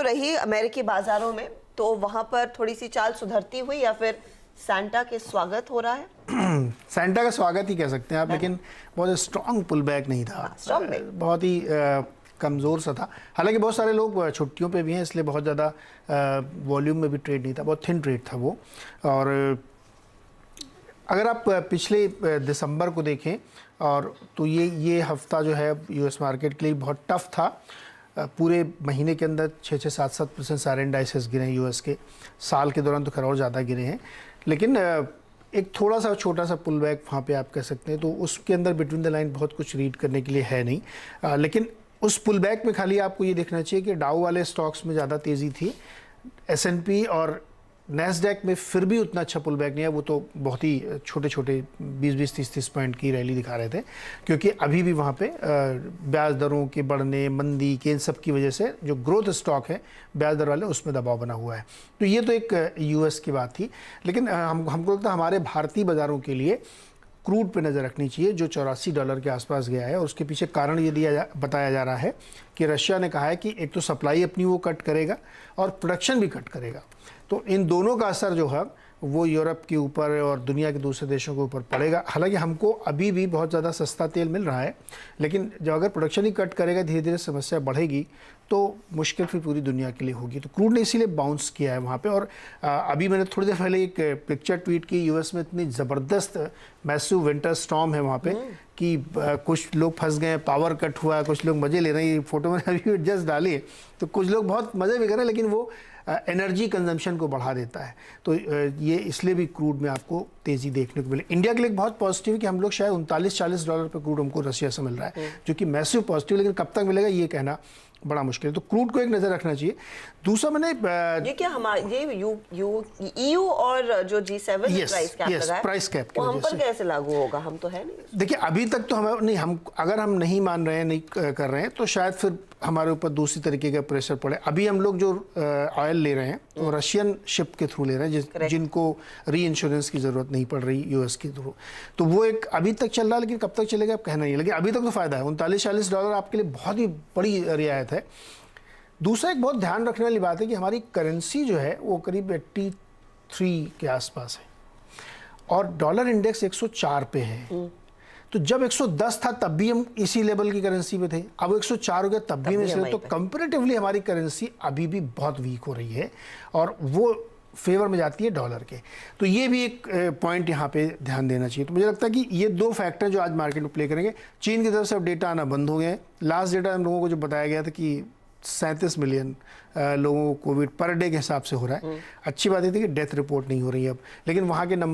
रही अमेरिकी बाजारों में, तो वहां पर थोड़ी सी चाल सुधरती हुई या फिर सैंटा के स्वागत हो रहा है? सैंटा का स्वागत ही कह सकते हैं आप, लेकिन बहुत स्ट्रॉन्ग पुल बैक नहीं था। स्ट्रॉन्ग नहीं, बहुत ही कमज़ोर सा था। हालांकि बहुत सारे लोग छुट्टियों पे भी हैं, इसलिए बहुत ज़्यादा वॉल्यूम में भी ट्रेड नहीं था, बहुत थिन ट्रेड था वो। और अगर आप पिछले दिसंबर को देखें और तो ये हफ्ता जो है यूएस मार्केट के लिए बहुत टफ था। पूरे महीने के अंदर 6-7% सारे इंडाइसेस गिरे हैं यूएस के। साल के दौरान तो खैर और ज़्यादा गिरे हैं, लेकिन एक थोड़ा सा छोटा सा पुल बैक वहाँ पे आप कह सकते हैं। तो उसके अंदर बिटवीन द लाइन बहुत कुछ रीड करने के लिए है नहीं। लेकिन उस पुल बैक में खाली आपको ये देखना चाहिए कि डाउ वाले स्टॉक्स में ज़्यादा तेज़ी थी, S&P और नैस्डैक में फिर भी उतना अच्छा पुल बैक नहीं है। वो तो बहुत ही छोटे छोटे 20-20, 30-30 पॉइंट की रैली दिखा रहे थे, क्योंकि अभी भी वहाँ पे ब्याज दरों के बढ़ने, मंदी के इन सब की वजह से जो ग्रोथ स्टॉक है ब्याज दर वाले, उसमें दबाव बना हुआ है। तो ये तो एक यूएस की बात थी। लेकिन हमको लगता है हमारे भारतीय बाज़ारों के लिए क्रूड पे नज़र रखनी चाहिए, जो $84 के आसपास गया है। और उसके पीछे कारण ये बताया जा रहा है कि रशिया ने कहा है कि एक तो सप्लाई अपनी वो कट करेगा और प्रोडक्शन भी कट करेगा। तो इन दोनों का असर जो है वो यूरोप के ऊपर और दुनिया के दूसरे देशों के ऊपर पड़ेगा। हालांकि हमको अभी भी बहुत ज़्यादा सस्ता तेल मिल रहा है, लेकिन जब अगर प्रोडक्शन ही कट करेगा, धीरे धीरे समस्या बढ़ेगी, तो मुश्किल फिर पूरी दुनिया के लिए होगी। तो क्रूड ने इसीलिए बाउंस किया है वहाँ पे। और अभी मैंने थोड़ी देर पहले एक पिक्चर ट्वीट की, यूएस में इतनी ज़बरदस्त मैसिव विंटर स्टॉर्म है वहाँ पे कि कुछ लोग फंस गए, पावर कट हुआ, कुछ लोग मज़े ले रहे हैं। ये फोटो मैंने अभी जस्ट डाली है, तो कुछ लोग बहुत मज़े भी कर रहे हैं, लेकिन वो एनर्जी कंजम्पशन को बढ़ा देता है। तो ये इसलिए भी क्रूड में आपको तेज़ी देखने को मिले। इंडिया के लिए बहुत पॉजिटिव है कि हम लोग शायद $39-40 पे क्रूड हमको रशिया से मिल रहा है, जो कि मैसिव पॉजिटिव। लेकिन कब तक मिलेगा ये कहना बड़ा मुश्किल है। तो क्रूड को एक नज़र रखना चाहिए। दूसरा मैंने ये क्या हमारे EU और जो G7 प्राइस कैप लगा है, प्राइस कैप वो हम पर कैसे लागू होगा? हम तो है नहीं। देखिए, अभी तक तो हम अगर हम नहीं मान रहे हैं, नहीं कर रहे हैं, तो शायद फिर हमारे ऊपर दूसरी तरीके का प्रेशर पड़े। अभी हम लोग जो ऑयल ले रहे हैं तो रशियन शिप के थ्रू ले रहे हैं, जिनको री इंश्योरेंस की ज़रूरत नहीं पड़ रही यूएस के थ्रू। तो वो एक अभी तक चल रहा है, लेकिन कब तक चलेगा अब कहना नहीं है। लेकिन अभी तक तो फ़ायदा है। $39-40 आपके लिए बहुत ही बड़ी रियायत है। दूसरा एक बहुत ध्यान रखने वाली बात है कि हमारी करेंसी जो है वो करीब 83 के आसपास है और डॉलर इंडेक्स 104 पे है। तो जब 110 था तब भी हम इसी लेवल की करेंसी पे थे, अब 104 हो गया तब भी हम। तो कंपैरेटिवली हमारी करेंसी अभी भी बहुत वीक हो रही है और वो फेवर में जाती है डॉलर के। तो ये भी एक पॉइंट यहाँ पे ध्यान देना चाहिए। तो मुझे लगता है कि ये दो फैक्टर जो आज मार्केट में प्ले करेंगे। चीन की तरफ से अब डेटा आना बंद हो गए हैं। लास्ट डेटा हम लोगों को जो बताया गया था कि 37 मिलियन लोगों को कोविड पर डे के हिसाब से हो रहा है। अच्छी बात ये थी कि डेथ रिपोर्ट नहीं हो रही है अब, लेकिन वहाँ के नंबर